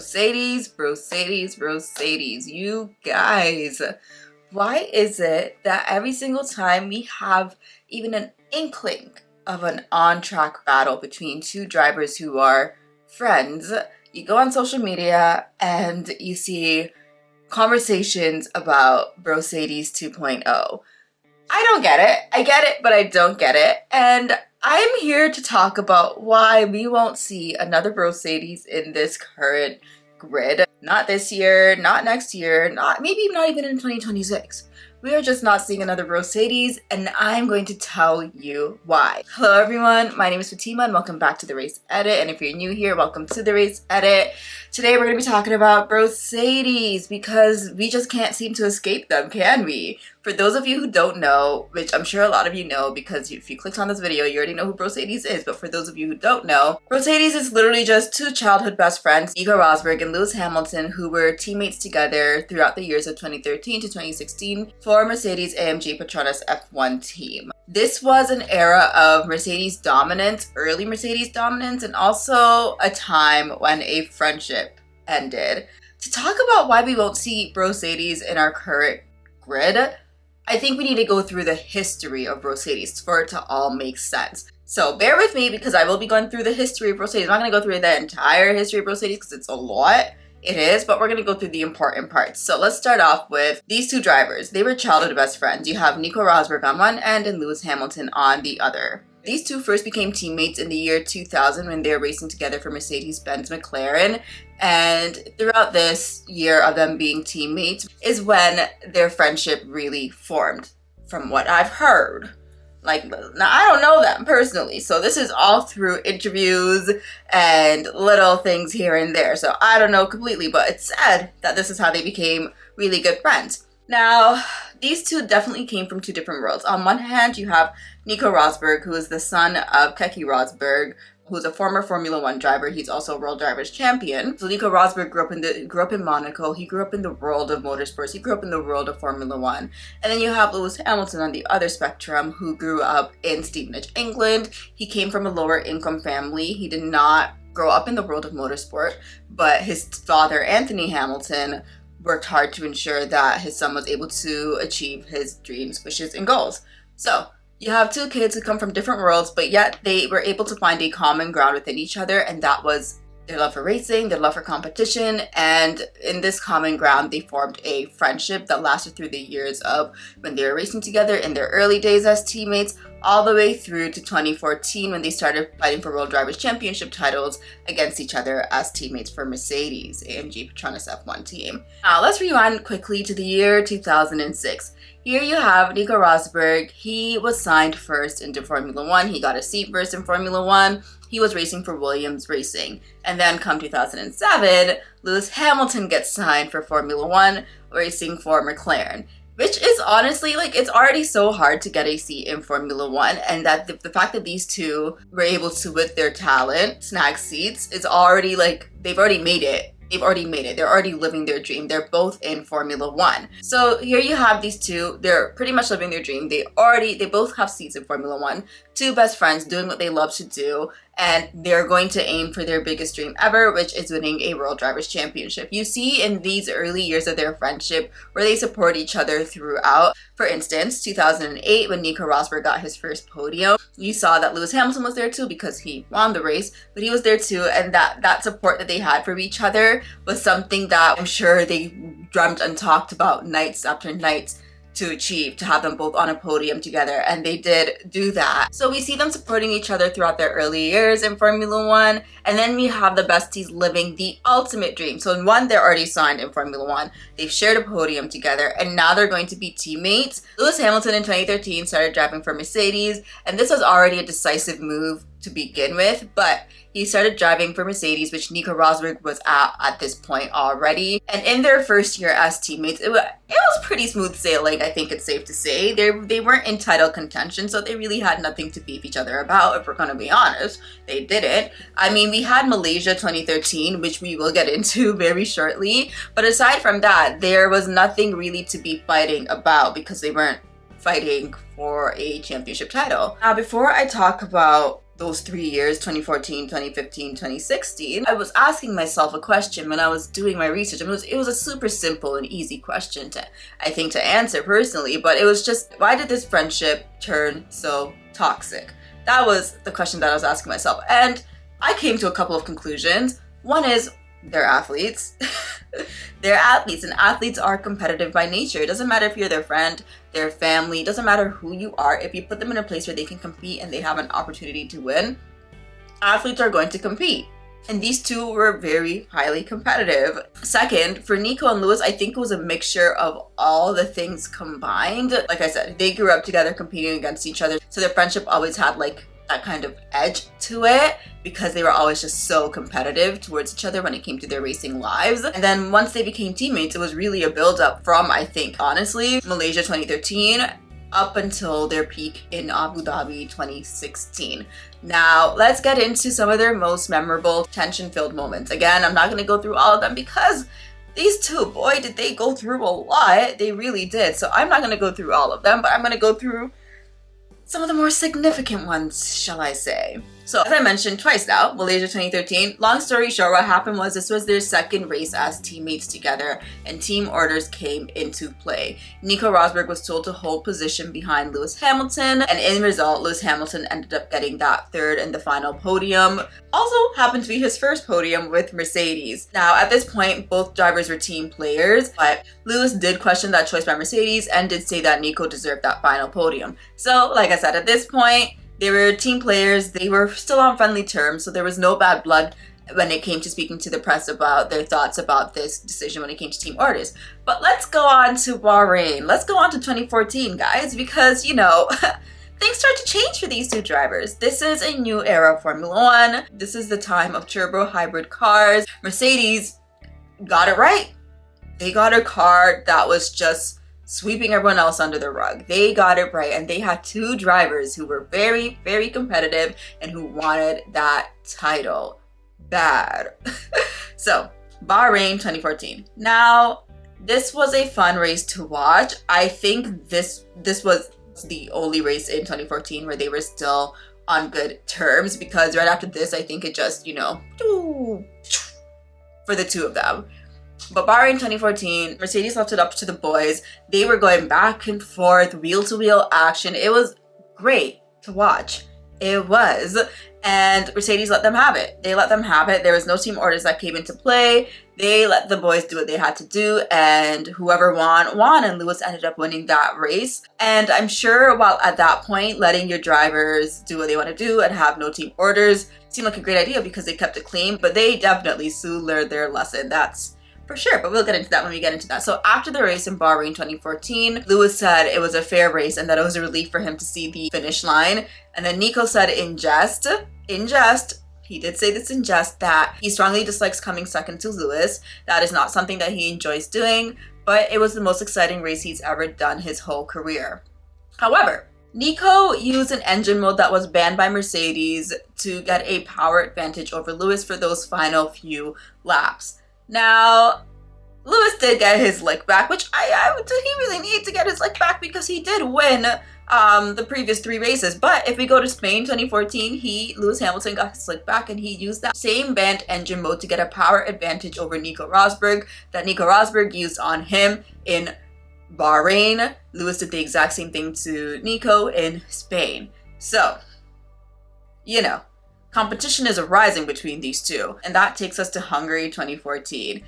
Brocedes. You guys, why is it that every single time we have even an inkling of an on-track battle between two drivers who are friends, you go on social media and you see conversations about Brocedes 2.0? I don't get it. I get it, but I don't get it. And I'm here to talk about why we won't see another Brocedes in this current grid. Not this year, not next year, maybe not even in 2026. We are just not seeing another Brocedes, and I'm going to tell you why. Hello everyone, my name is Fatima and welcome back to The Race Edit. And if you're new here, welcome to The Race Edit. Today we're going to be talking about Brocedes because we just can't seem to escape them, can we? For those of you who don't know, which I'm sure a lot of you know because if you clicked on this video, you already know who Brocedes is, but for those of you who don't know, Brocedes is literally just two childhood best friends, Nico Rosberg and Lewis Hamilton, who were teammates together throughout the years of 2013 to 2016 for Mercedes-AMG Petronas F1 team. This was an era of Mercedes dominance, early Mercedes dominance, and also a time when a friendship ended. To talk about why we won't see Brocedes in our current grid, I think we need to go through the history of Brocedes for it to all make sense. So bear with me because I will be going through the history of Brocedes. I'm not going to go through the entire history of Brocedes because it's a lot. It is, but we're going to go through the important parts. So let's start off with these two drivers. They were childhood best friends. You have Nico Rosberg on one end and Lewis Hamilton on the other. These two first became teammates in the year 2000 when they were racing together for Mercedes-Benz McLaren. And throughout this year of them being teammates is when their friendship really formed, from what I've heard. Like, now I don't know them personally, so this is all through interviews and little things here and there. So I don't know completely, but it's said that this is how they became really good friends. Now, these two definitely came from two different worlds. On one hand, you have Nico Rosberg, who is the son of Keke Rosberg, who's a former Formula One driver. He's also a World Drivers Champion. So Nico Rosberg grew up in Monaco. He grew up in the world of motorsports. He grew up in the world of Formula One. And then you have Lewis Hamilton on the other spectrum, who grew up in Stevenage, England. He came from a lower income family. He did not grow up in the world of motorsport, but his father, Anthony Hamilton, worked hard to ensure that his son was able to achieve his dreams, wishes, and goals. So you have two kids who come from different worlds, but yet they were able to find a common ground within each other, and that was their love for racing, their love for competition, and in this common ground, they formed a friendship that lasted through the years of when they were racing together in their early days as teammates, all the way through to 2014 when they started fighting for World Drivers Championship titles against each other as teammates for Mercedes-AMG Petronas F1 team. Now let's rewind quickly to the year 2006. Here you have Nico Rosberg. He was signed first into Formula One. He got a seat first in Formula One. He was racing for Williams Racing. And then come 2007, Lewis Hamilton gets signed for Formula One, racing for McLaren. Which is honestly, like, it's already so hard to get a seat in Formula One, and that the fact that these two were able to, with their talent, snag seats is already, like, they've already made it. They're already living their dream. They're both in Formula One. So here you have these two. They're pretty much living their dream. They both have seats in Formula One. Two best friends doing what they love to do. And they're going to aim for their biggest dream ever, which is winning a World Drivers Championship. You see in these early years of their friendship where they support each other throughout. For instance, 2008, when Nico Rosberg got his first podium, you saw that Lewis Hamilton was there too because he won the race, but he was there too, and that support that they had for each other was something that I'm sure they dreamt and talked about nights after nights to achieve, to have them both on a podium together, and they did do that. So we see them supporting each other throughout their early years in Formula One, and then we have the besties living the ultimate dream. So in one, they're already signed in Formula One, they've shared a podium together, and now they're going to be teammates. Lewis Hamilton in 2013 started driving for Mercedes, and this was already a decisive move to begin with, but he started driving for Mercedes, which Nico Rosberg was at this point already. And in their first year as teammates, it was pretty smooth sailing, I think it's safe to say. They weren't in title contention, so they really had nothing to beef each other about, if we're gonna be honest. They didn't. I mean, we had Malaysia 2013, which we will get into very shortly. But aside from that, there was nothing really to be fighting about because they weren't fighting for a championship title. Now, before I talk about those 3 years, 2014, 2015, 2016, I was asking myself a question when I was doing my research. I mean, it was a super simple and easy question to answer personally, but it was just, why did this friendship turn so toxic? That was the question that I was asking myself. And I came to a couple of conclusions. One is, they're athletes. They're athletes, and athletes are competitive by nature. It doesn't matter if you're their friend, their family, it doesn't matter who you are. If you put them in a place where they can compete and they have an opportunity to win, athletes are going to compete. And these two were very highly competitive. Second, for Nico and Lewis, I think it was a mixture of all the things combined. Like I said, they grew up together competing against each other, so their friendship always had like that kind of edge to it because they were always just so competitive towards each other when it came to their racing lives. And then once they became teammates, it was really a build-up from, I think, honestly, Malaysia 2013 up until their peak in Abu Dhabi 2016. Now, let's get into some of their most memorable tension-filled moments. Again, I'm not going to go through all of them because these two, boy, did they go through a lot. They really did. So I'm not going to go through all of them, but I'm going to go through some of the more significant ones, shall I say. So as I mentioned twice now, Malaysia 2013, long story short, what happened was this was their second race as teammates together and team orders came into play. Nico Rosberg was told to hold position behind Lewis Hamilton, and in result, Lewis Hamilton ended up getting that third and the final podium. Also happened to be his first podium with Mercedes. Now at this point, both drivers were team players, but Lewis did question that choice by Mercedes and did say that Nico deserved that final podium. So like I said, at this point, they were team players, they were still on friendly terms, so there was no bad blood when it came to speaking to the press about their thoughts about this decision when it came to team orders. But let's go on to Bahrain. Let's go on to 2014, guys, because, you know, things start to change for these two drivers. This is a new era of Formula One. This is the time of turbo hybrid cars. Mercedes got it right. They got a car that was just sweeping everyone else under the rug. They got it right, and they had two drivers who were very, very competitive and who wanted that title bad. So, Bahrain 2014. Now, this was a fun race to watch. I think this was the only race in 2014 where they were still on good terms, because right after this, I think it just, you know, for the two of them. But Bahrain 2014, Mercedes left it up to the boys. They were going back and forth, wheel-to-wheel action. It was great to watch. It was. And Mercedes let them have it. They let them have it. There was no team orders that came into play. They let the boys do what they had to do, and whoever won, and Lewis ended up winning that race. And I'm sure while at that point, letting your drivers do what they want to do and have no team orders seemed like a great idea because they kept it clean, but they definitely soon learned their lesson. That's for sure, but we'll get into that when we get into that. So after the race in Bahrain 2014, Lewis said it was a fair race and that it was a relief for him to see the finish line. And then Nico said in jest, he did say this in jest, that he strongly dislikes coming second to Lewis. That is not something that he enjoys doing, but it was the most exciting race he's ever done his whole career. However, Nico used an engine mode that was banned by Mercedes to get a power advantage over Lewis for those final few laps. Now, Lewis did get his lick back, which did he really need to get his lick back because he did win the previous three races. But if we go to Spain 2014, Lewis Hamilton got his lick back and he used that same banned engine mode to get a power advantage over Nico Rosberg that Nico Rosberg used on him in Bahrain. Lewis did the exact same thing to Nico in Spain. So, you know, competition is arising between these two. And that takes us to Hungary 2014.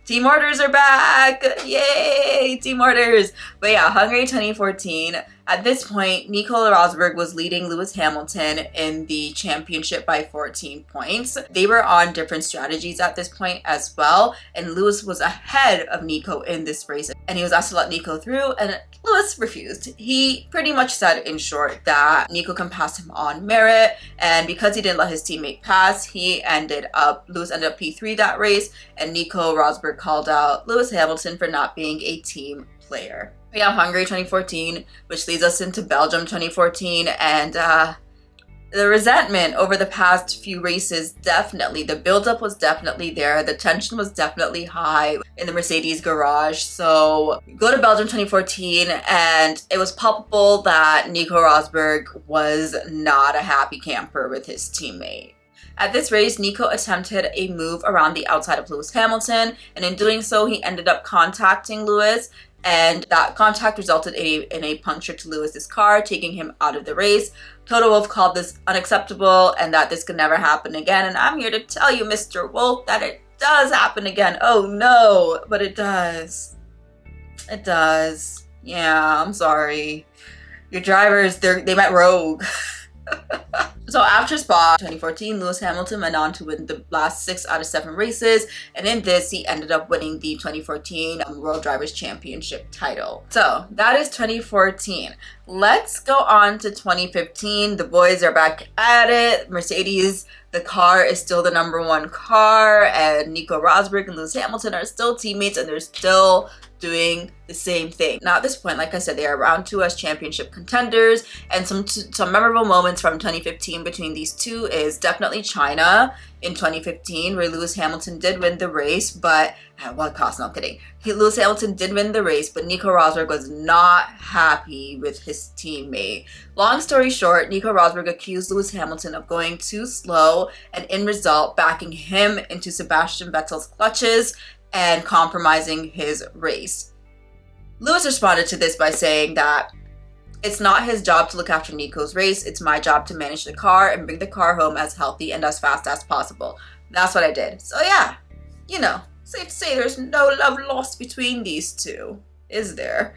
Team orders are back! Yay! Team orders! But yeah, Hungary 2014. At this point, Nico Rosberg was leading Lewis Hamilton in the championship by 14 points. They were on different strategies at this point as well, and Lewis was ahead of Nico in this race, and he was asked to let Nico through, and Lewis refused. He pretty much said, in short, that Nico can pass him on merit, and because he didn't let his teammate pass, Lewis ended up P3 that race, and Nico Rosberg called out Lewis Hamilton for not being a team player. We have Hungary 2014, which leads us into Belgium 2014, and The resentment over the past few races, definitely, the buildup was definitely there. The tension was definitely high in the Mercedes garage. So go to Belgium 2014 and it was palpable that Nico Rosberg was not a happy camper with his teammate. At this race, Nico attempted a move around the outside of Lewis Hamilton, and in doing so, he ended up contacting Lewis, and that contact resulted in a puncture to Lewis's car, taking him out of the race. Toto Wolff called this unacceptable and that this could never happen again. And I'm here to tell you, Mr. Wolff, that it does happen again. Oh no, but it does. It does. Yeah, I'm sorry. Your drivers, they went rogue. So after Spa 2014, Lewis Hamilton went on to win the last 6 out of 7 races, and in this he ended up winning the 2014 World Drivers' Championship title. So that is 2014. Let's go on to 2015. The boys are back at it. Mercedes, the car is still the #1 car, and Nico Rosberg and Lewis Hamilton are still teammates, and they're still doing the same thing. Now at this point, like I said, they are round 2 as championship contenders, and some memorable moments from 2015 between these two is definitely China in 2015, where Lewis Hamilton did win the race, but at what cost? No, I'm kidding. Lewis Hamilton did win the race, but Nico Rosberg was not happy with his teammate. Long story short, Nico Rosberg accused Lewis Hamilton of going too slow, and in result, backing him into Sebastian Vettel's clutches and compromising his race. Lewis responded to this by saying that it's not his job to look after Nico's race, it's my job to manage the car and bring the car home as healthy and as fast as possible. That's what I did. So yeah, you know, safe to say there's no love lost between these two, is there?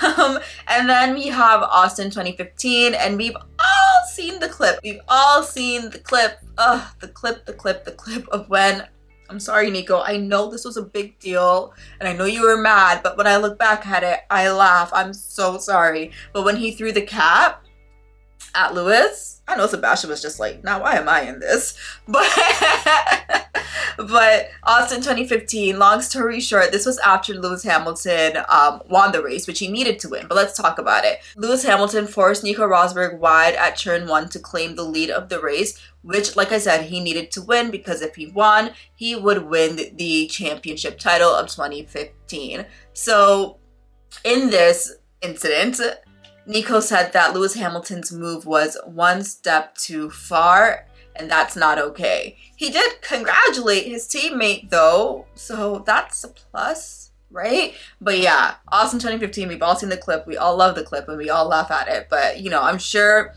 And then we have Austin 2015, and we've all seen the clip. We've all seen the clip. The clip of when, I'm sorry, Nico, I know this was a big deal, and I know you were mad, but when I look back at it, I laugh. I'm so sorry. But when he threw the cap at Lewis, I know Sebastian was just like, now why am I in this? But Austin 2015, long story short, this was after Lewis Hamilton won the race, which he needed to win. But let's talk about it. Lewis Hamilton forced Nico Rosberg wide at turn 1 to claim the lead of the race, which, like I said, he needed to win, because if he won, he would win the championship title of 2015. So in this incident, Nico said that Lewis Hamilton's move was one step too far, and that's not okay. He did congratulate his teammate though, so that's a plus, right? But yeah, Austin 2015, we've all seen the clip, we all love the clip, and we all laugh at it. But you know, I'm sure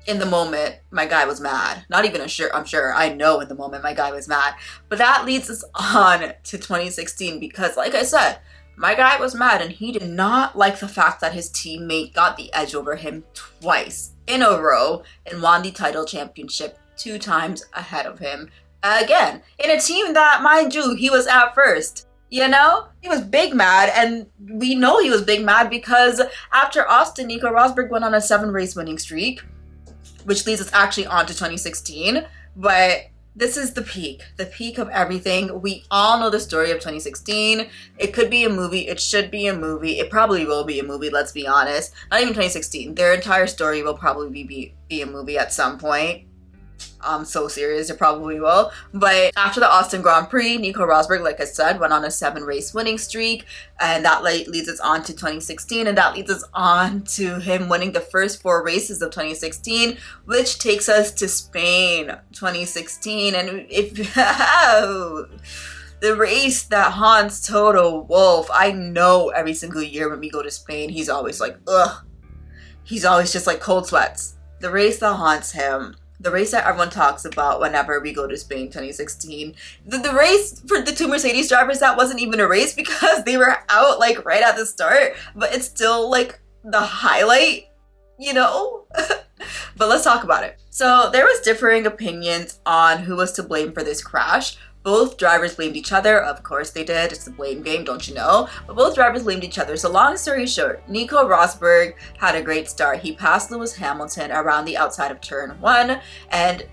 in the moment my guy was mad. Not even I'm sure, I know in the moment my guy was mad. But that leads us on to 2016, because like I said, my guy was mad, and he did not like the fact that his teammate got the edge over him twice in a row and won the title championship 2 times ahead of him. Again, in a team that, mind you, he was at first. You know, he was big mad, and we know he was big mad because after Austin, Nico Rosberg went on a 7-race winning streak, which leads us actually on to 2016. But this is the peak of everything. We all know the story of 2016. It could be a movie. It should be a movie. It probably will be a movie, let's be honest. Not even 2016. Their entire story will probably be a movie at some point. I'm so serious, it probably will. But after the Austin Grand Prix, Nico Rosberg, like I said, went on a 7-race winning streak, and that leads us on to 2016, and that leads us on to him winning the first 4 races of 2016, which takes us to Spain 2016. And if the race that haunts Toto Wolff, I know every single year when we go to Spain, he's always like, ugh. He's always just like cold sweats. The race that haunts him, the race that everyone talks about whenever we go to Spain 2016. The race for the 2 Mercedes drivers, that wasn't even a race because they were out like right at the start, but it's still like the highlight, you know? But let's talk about it. So there was differing opinions on who was to blame for this crash. Both drivers blamed each other. Of course they did. It's a blame game, don't you know? But both drivers blamed each other. So long story short, Nico Rosberg had a great start. He passed Lewis Hamilton around the outside of turn 1, and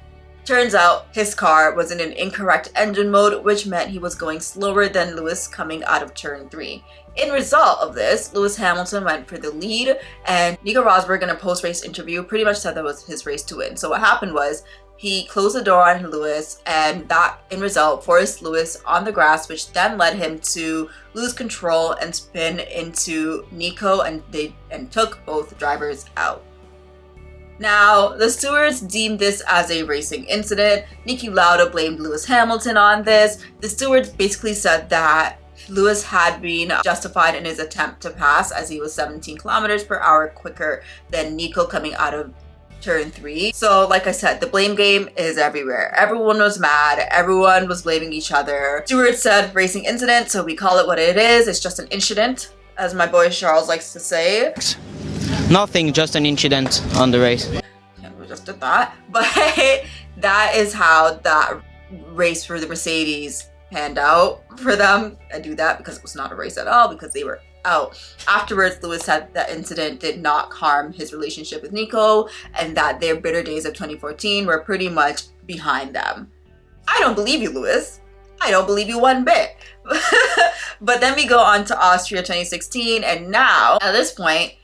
Turns out his car was in an incorrect engine mode, which meant he was going slower than Lewis coming out of turn 3. In result of this, Lewis Hamilton went for the lead, and Nico Rosberg in a post-race interview pretty much said that was his race to win. So what happened was he closed the door on Lewis, and that in result forced Lewis on the grass, which then led him to lose control and spin into Nico, and took both drivers out. Now, the stewards deemed this as a racing incident. Niki Lauda blamed Lewis Hamilton on this. The stewards basically said that Lewis had been justified in his attempt to pass, as he was 17 kilometers per hour quicker than Nico coming out of turn 3. So like I said, the blame game is everywhere. Everyone was mad. Everyone was blaming each other. Stewards said racing incident, so we call it what it is. It's just an incident, as my boy Charles likes to say. Nothing, just an incident on the race. Yeah, we just did that. But that is how that race for the Mercedes panned out for them. I do that because it was not a race at all, because they were out. Afterwards, Lewis said that incident did not harm his relationship with Nico, and that their bitter days of 2014 were pretty much behind them. I don't believe you, Lewis. I don't believe you one bit. But then we go on to Austria 2016, and now, at this point,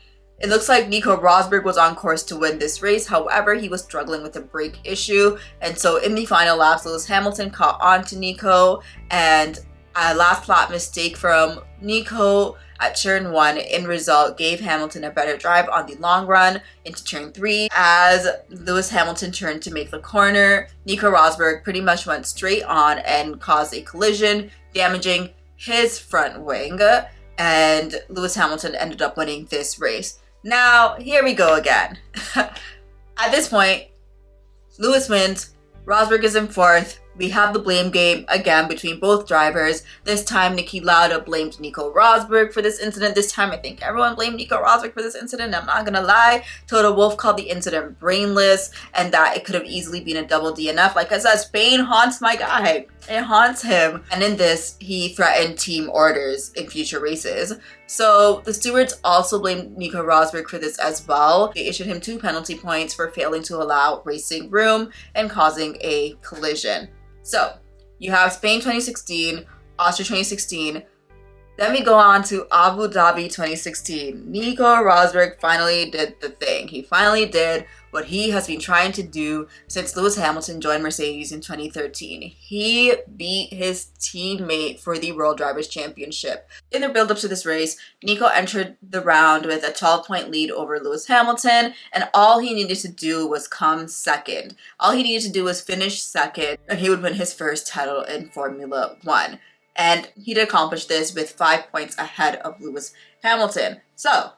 it looks like Nico Rosberg was on course to win this race. However, he was struggling with a brake issue. And so in the final laps, Lewis Hamilton caught on to Nico, and a last lap mistake from Nico at turn 1 in result gave Hamilton a better drive on the long run into turn 3. As Lewis Hamilton turned to make the corner, Nico Rosberg pretty much went straight on and caused a collision, damaging his front wing, and Lewis Hamilton ended up winning this race. Now, here we go again. At this point, Lewis wins, Rosberg is in 4th. We have the blame game again between both drivers. This time, Niki Lauda blamed Nico Rosberg for this incident. This time, I think everyone blamed Nico Rosberg for this incident. I'm not gonna lie. Toto Wolff called the incident brainless, and that it could have easily been a double DNF. Like I said, Spain haunts my guy. It haunts him. And in this, he threatened team orders in future races. So the stewards also blamed Nico Rosberg for this as well. They issued him 2 penalty points for failing to allow racing room and causing a collision. So you have Spain 2016, Austria 2016. Then we go on to Abu Dhabi 2016. Nico Rosberg finally did the thing. He finally did what he has been trying to do since Lewis Hamilton joined Mercedes in 2013. He beat his teammate for the World Drivers' Championship. In the build-up to this race, Nico entered the round with a 12-point lead over Lewis Hamilton, and all he needed to do was come second. All he needed to do was finish second, and he would win his first title in Formula One. And he did accomplish this with 5 points ahead of Lewis Hamilton. So,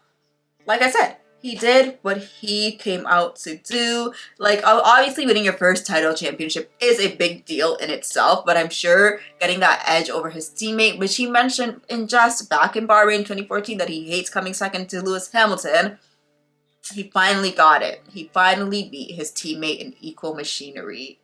like I said, he did what he came out to do. Like, obviously winning your first title championship is a big deal in itself, but I'm sure getting that edge over his teammate, which he mentioned in just back in Bahrain 2014 that he hates coming second to Lewis Hamilton, he finally got it. He finally beat his teammate in equal machinery.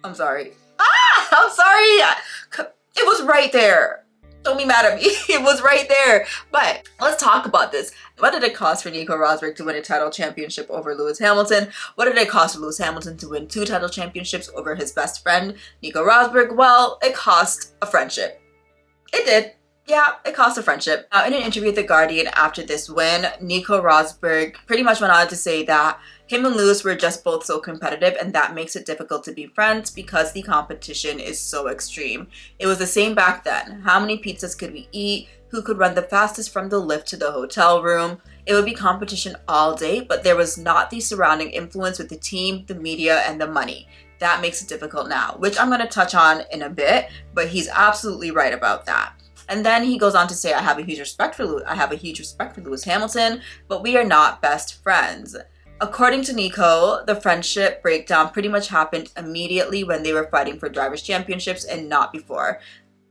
I'm sorry. I'm sorry! It was right there. Don't be mad at me. It was right there. But let's talk about this. What did it cost for Nico Rosberg to win a title championship over Lewis Hamilton? What did it cost for Lewis Hamilton to win 2 title championships over his best friend, Nico Rosberg? Well, it cost a friendship. It did. Yeah, it cost a friendship. Now, in an interview with The Guardian after this win, Nico Rosberg pretty much went on to say that him and Lewis were just both so competitive, and that makes it difficult to be friends because the competition is so extreme. It was the same back then. How many pizzas could we eat? Who could run the fastest from the lift to the hotel room? It would be competition all day, but there was not the surrounding influence with the team, the media, and the money. That makes it difficult now, which I'm going to touch on in a bit, but he's absolutely right about that. And then he goes on to say, I have a huge respect for Lewis Hamilton, but we are not best friends. According to Nico, the friendship breakdown pretty much happened immediately when they were fighting for drivers' championships and not before.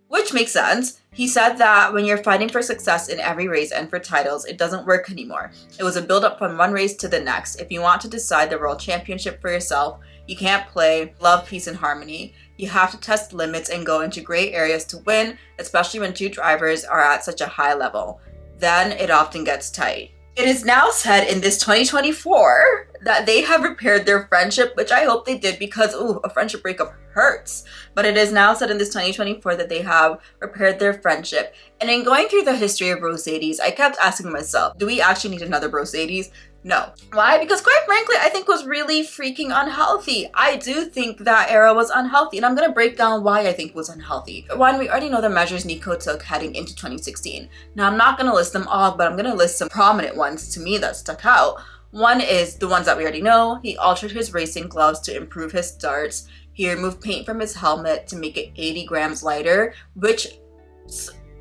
Which makes sense. He said that when you're fighting for success in every race and for titles, it doesn't work anymore. It was a build-up from one race to the next. If you want to decide the world championship for yourself, you can't play love, peace, and harmony. You have to test limits and go into gray areas to win, especially when 2 drivers are at such a high level. Then it often gets tight. It is now said in this 2024 that they have repaired their friendship, which I hope they did, because ooh, a friendship breakup hurts. But it is now said in this 2024 that they have repaired their friendship. And in going through the history of Brocedes, I kept asking myself, do we actually need another Brocedes? No. Why? Because quite frankly, I think it was really freaking unhealthy. I do think that era was unhealthy, and I'm going to break down why I think it was unhealthy. One, we already know the measures Nico took heading into 2016. Now, I'm not going to list them all, but I'm going to list some prominent ones to me that stuck out. One is the ones that we already know. He altered his racing gloves to improve his starts. He removed paint from his helmet to make it 80 grams lighter, which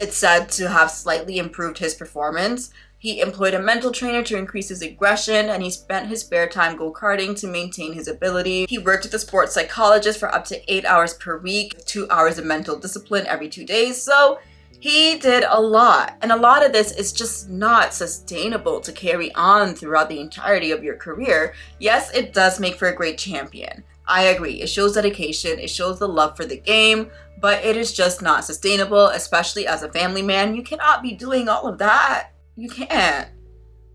it's said to have slightly improved his performance. He employed a mental trainer to increase his aggression, and he spent his spare time go-karting to maintain his ability. He worked with a sports psychologist for up to 8 hours per week, 2 hours of mental discipline every 2 days. So he did a lot, and a lot of this is just not sustainable to carry on throughout the entirety of your career. Yes, it does make for a great champion. I agree. It shows dedication. It shows the love for the game, but it is just not sustainable, especially as a family man. You cannot be doing all of that. You can't.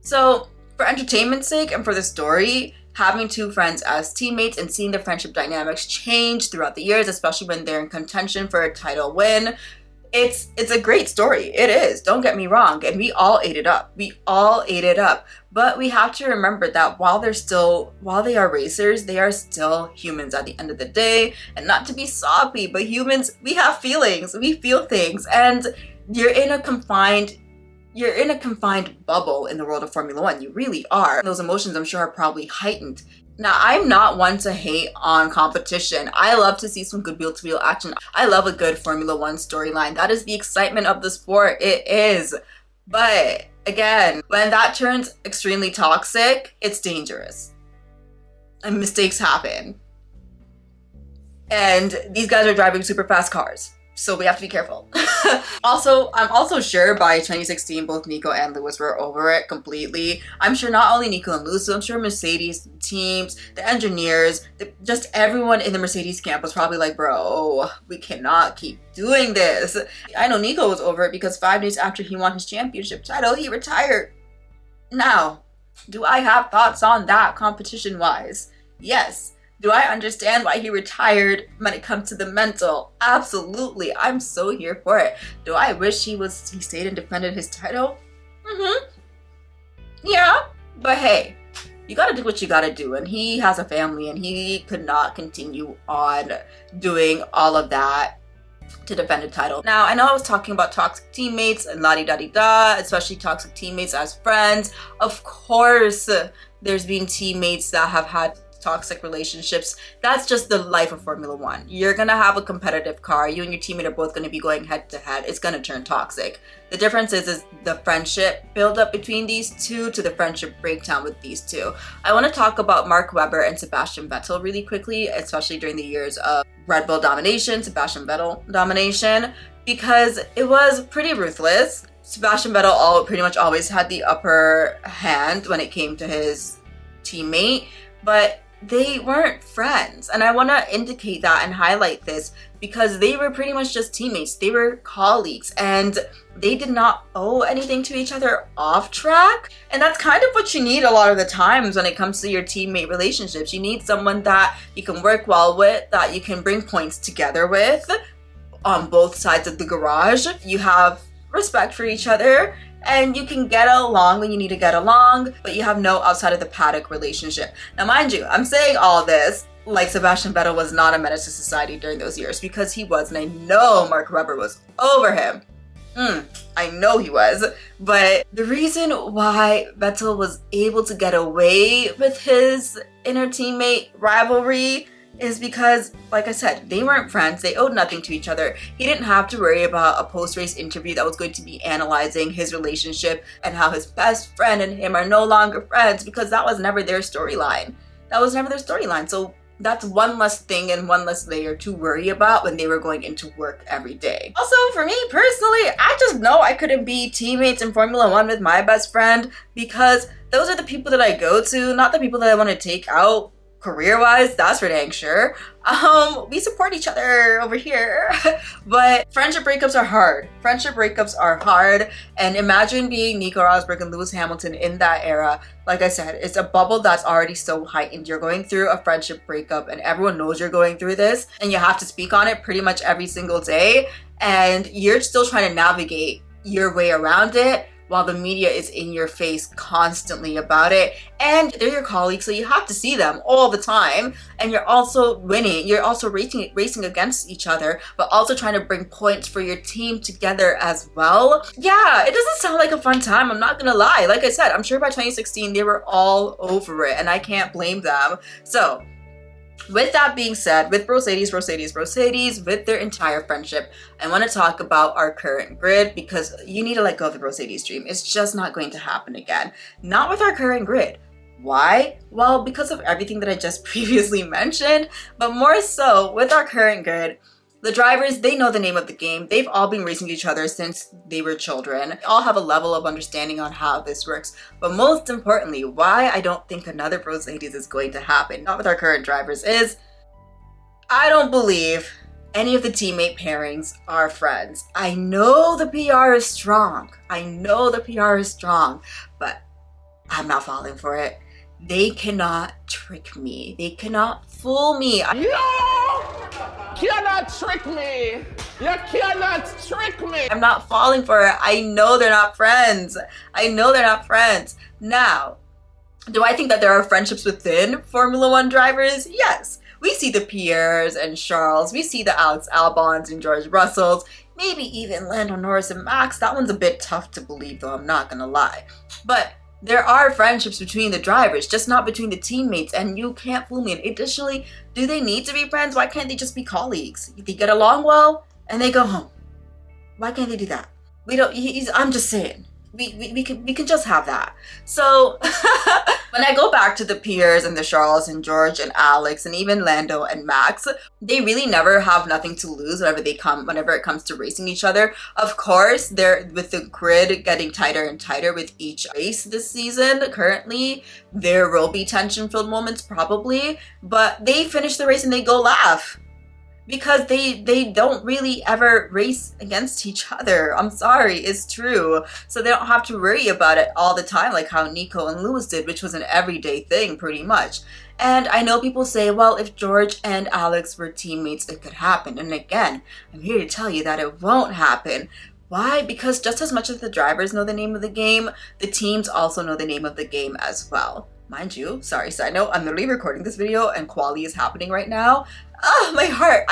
So, for entertainment's sake and for the story, having two friends as teammates and seeing the friendship dynamics change throughout the years, especially when they're in contention for a title win, it's a great story. It is. Don't get me wrong. And we all ate it up. We all ate it up. But we have to remember that while they are racers, they are still humans at the end of the day. And not to be soppy, but humans, we have feelings. We feel things. And you're in a confined bubble in the world of Formula One. You really are. Those emotions, I'm sure, are probably heightened. Now, I'm not one to hate on competition. I love to see some good wheel-to-wheel action. I love a good Formula One storyline. That is the excitement of the sport. It is. But again, when that turns extremely toxic, it's dangerous. And mistakes happen. And these guys are driving super fast cars. So we have to be careful. I'm also sure by 2016, both Nico and Lewis were over it completely. I'm sure not only Nico and Lewis, I'm sure Mercedes, the teams, the engineers, just everyone in the Mercedes camp was probably like, bro, we cannot keep doing this. I know Nico was over it because 5 days after he won his championship title, he retired. Now, do I have thoughts on that competition-wise? Yes. Do I understand why he retired when it comes to the mental? Absolutely. I'm so here for it. Do I wish he stayed and defended his title? Yeah. But hey, you gotta do what you gotta do. And he has a family and he could not continue on doing all of that to defend a title. Now, I know I was talking about toxic teammates and la-di-da-di-da, especially toxic teammates as friends. Of course, there's been teammates that have had toxic relationships. That's just the life of Formula One. You're gonna have a competitive car. You and your teammate are both gonna be going head to head. It's gonna turn toxic. The difference is the friendship build up between these two to the friendship breakdown with these two. I want to talk about Mark Webber and Sebastian Vettel really quickly, especially during the years of Red Bull domination, Sebastian Vettel domination, because it was pretty ruthless. Sebastian Vettel pretty much always had the upper hand when it came to his teammate, but they weren't friends. And I want to indicate that and highlight this because they were pretty much just teammates. They were colleagues and they did not owe anything to each other off track. And that's kind of what you need a lot of the times when it comes to your teammate relationships. You need someone that you can work well with, that you can bring points together with on both sides of the garage. You have respect for each other. And you can get along when you need to get along, but you have no outside of the paddock relationship. Now, mind you, I'm saying all this like Sebastian Vettel was not a menace to society during those years, because he was, and I know Mark Webber was over him. I know he was. But the reason why Vettel was able to get away with his inner teammate rivalry is because, like I said, they weren't friends. They owed nothing to each other. He didn't have to worry about a post-race interview that was going to be analyzing his relationship and how his best friend and him are no longer friends, because that was never their storyline. So that's one less thing and one less layer to worry about when they were going into work every day. Also, for me personally, I just know I couldn't be teammates in Formula One with my best friend, because those are the people that I go to, not the people that I want to take out career-wise, that's for dang sure. We support each other over here. But friendship breakups are hard. Friendship breakups are hard. And imagine being Nico Rosberg and Lewis Hamilton in that era. Like I said, it's a bubble that's already so heightened. You're going through a friendship breakup and everyone knows you're going through this, and you have to speak on it pretty much every single day. And you're still trying to navigate your way around it while the media is in your face constantly about it. And they're your colleagues, so you have to see them all the time. And you're also winning. You're also racing against each other, but also trying to bring points for your team together as well. Yeah, it doesn't sound like a fun time, I'm not gonna lie. Like I said, I'm sure by 2016, they were all over it, and I can't blame them. So, with that being said, with Brocedes, with their entire friendship, I want to talk about our current grid, because you need to let go of the Brocedes dream. It's just not going to happen again. Not with our current grid. Why? Well, because of everything that I just previously mentioned, but more so with our current grid. The drivers, they know the name of the game. They've all been racing each other since they were children. They all have a level of understanding on how this works. But most importantly, why I don't think another Brocedes is going to happen, not with our current drivers, is I don't believe any of the teammate pairings are friends. I know the PR is strong. But I'm not falling for it. They cannot trick me. They cannot fool me. You cannot trick me. You cannot trick me. I'm not falling for it. I know they're not friends. Now, do I think that there are friendships within Formula One drivers? Yes. We see the Pierres and Charles. We see the Alex Albons and George Russells. Maybe even Lando Norris and Max. That one's a bit tough to believe, though, I'm not gonna lie. But there are friendships between the drivers, just not between the teammates, and you can't fool me. And additionally, do they need to be friends? Why can't they just be colleagues? They get along well, and they go home. Why can't they do that? I'm just saying. We can just have that. So when I go back to the Pierres and the Charles and George and Alex and even Lando and Max, they really never have nothing to lose whenever it comes to racing each other. Of course, they're with the grid getting tighter and tighter with each race this season. Currently, there will be tension-filled moments probably, but they finish the race and they go laugh. Because they don't really ever race against each other. I'm sorry, it's true. So they don't have to worry about it all the time like how Nico and Lewis did, which was an everyday thing pretty much. And I know people say, well, if George and Alex were teammates, it could happen. And again, I'm here to tell you that it won't happen. Why? Because just as much as the drivers know the name of the game, the teams also know the name of the game as well. Mind you, sorry, side note, I'm literally recording this video and quali is happening right now. Oh, my heart.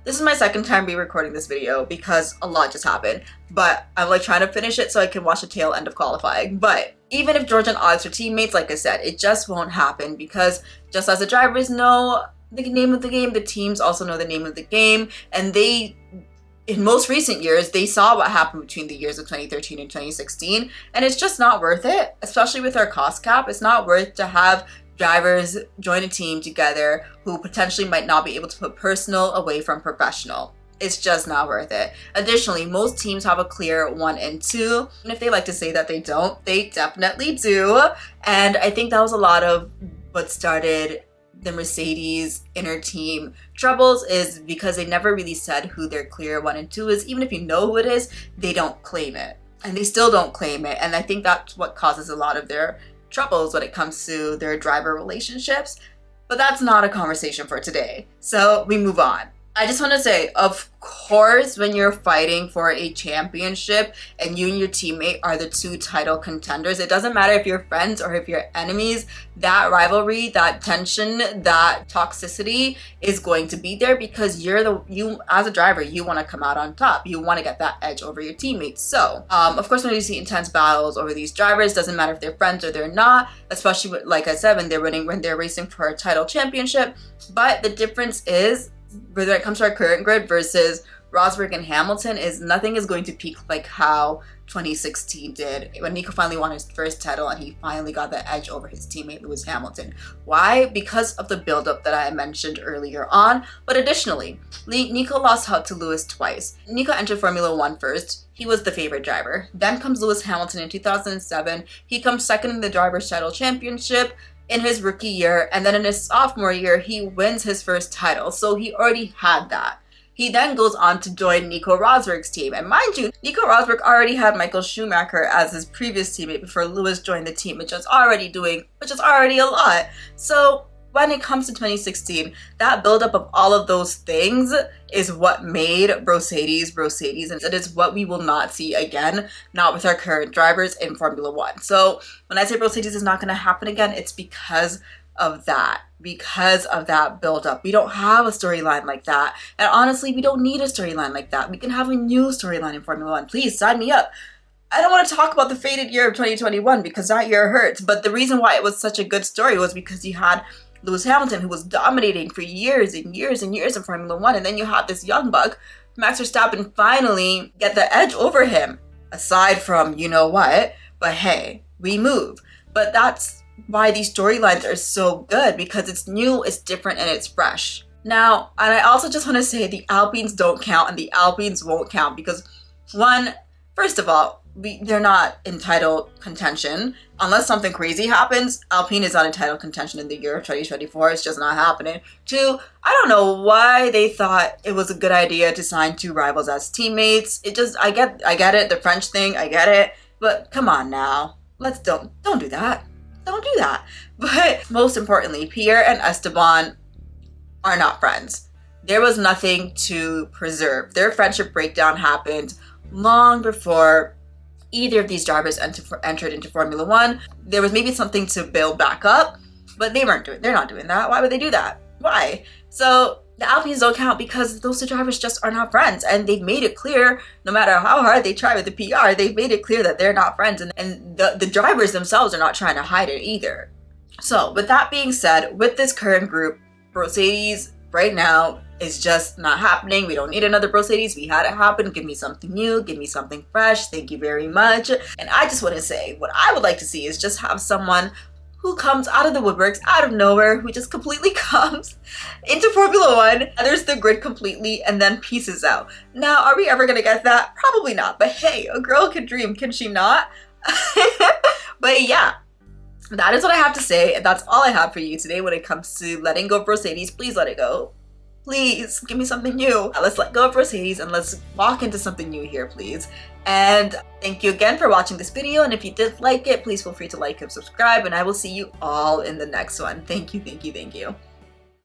This is my second time re-recording this video because a lot just happened. But I'm like trying to finish it so I can watch the tail end of qualifying. But even if George and Alex are teammates, like I said, it just won't happen because just as the drivers know the name of the game, the teams also know the name of the game. And in most recent years, they saw what happened between the years of 2013 and 2016. And it's just not worth it, especially with our cost cap. It's not worth to have drivers join a team together who potentially might not be able to put personal away from professional. It's just not worth it. Additionally, most teams have a clear 1 and 2. And if they like to say that they don't, they definitely do. And I think that was a lot of what started the Mercedes inner team troubles, is because they never really said who their clear 1 and 2 is. Even if you know who it is, they don't claim it. And they still don't claim it. And I think that's what causes a lot of their troubles when it comes to their driver relationships. But that's not a conversation for today. So we move on. I just want to say, of course, when you're fighting for a championship and you and your teammate are the 2 title contenders, it doesn't matter if you're friends or if you're enemies, that rivalry, that tension, that toxicity is going to be there because you as a driver, you want to come out on top. You want to get that edge over your teammates. So, of course, when you see intense battles over these drivers, doesn't matter if they're friends or they're not, especially with, like I said, when they're racing for a title championship. But the difference is, whether it comes to our current grid versus Rosberg and Hamilton, is nothing is going to peak like how 2016 did when Nico finally won his first title and he finally got the edge over his teammate Lewis Hamilton. Why? Because of the buildup that I mentioned earlier on. But additionally, Nico lost out to Lewis twice. Nico entered Formula One first. He was the favorite driver. Then comes Lewis Hamilton in 2007. He comes second in the Drivers' Title Championship. in his rookie year, and then in his sophomore year, he wins his first title. So he already had that. He then goes on to join Nico Rosberg's team. And mind you, Nico Rosberg already had Michael Schumacher as his previous teammate before Lewis joined the team, which is already a lot. So when it comes to 2016, that buildup of all of those things is what made Brocedes, and it is what we will not see again, not with our current drivers in Formula One. So when I say Brocedes is not going to happen again, it's because of that buildup. We don't have a storyline like that. And honestly, we don't need a storyline like that. We can have a new storyline in Formula One. Please sign me up. I don't want to talk about the faded year of 2021 because that year hurts. But the reason why it was such a good story was because you had Lewis Hamilton, who was dominating for years and years and years in Formula One. And then you had this young buck, Max Verstappen, finally get the edge over him. Aside from, you know what, but hey, we move. But that's why these storylines are so good, because it's new, it's different, and it's fresh. Now, and I also just want to say the Alpines don't count and the Alpines won't count because, one, first of all, they're not in title contention. Unless something crazy happens, Alpine is not in title contention in the year of 2024. It's just not happening. Two, I don't know why they thought it was a good idea to sign two rivals as teammates. I get it, the French thing, I get it. But come on now. Don't do that. Don't do that. But most importantly, Pierre and Esteban are not friends. There was nothing to preserve. Their friendship breakdown happened long before either of these drivers entered into Formula One. There was maybe something to build back up, but they're not doing that. Why would they do that? Why? So the Alpines don't count because those two drivers just are not friends, and they've made it clear, no matter how hard they try with the PR, they've made it clear that they're not friends, and the drivers themselves are not trying to hide it either. So with that being said, with this current group, Brocedes right now is just not happening. We don't need another Brocedes. We had it happen. Give me something new. Give me something fresh. Thank you very much. And I just want to say, what I would like to see is just have someone who comes out of the woodworks, out of nowhere, who just completely comes into Formula One, others the grid completely, and then pieces out. Now, are we ever going to get that? Probably not. But hey, a girl can dream, can she not? But yeah, that is what I have to say. And that's all I have for you today when it comes to letting go of Brocedes. Please let it go. Please give me something new. Let's let go of Brocedes and let's walk into something new here, please. And thank you again for watching this video. And if you did like it, please feel free to like and subscribe. And I will see you all in the next one. Thank you, thank you, thank you.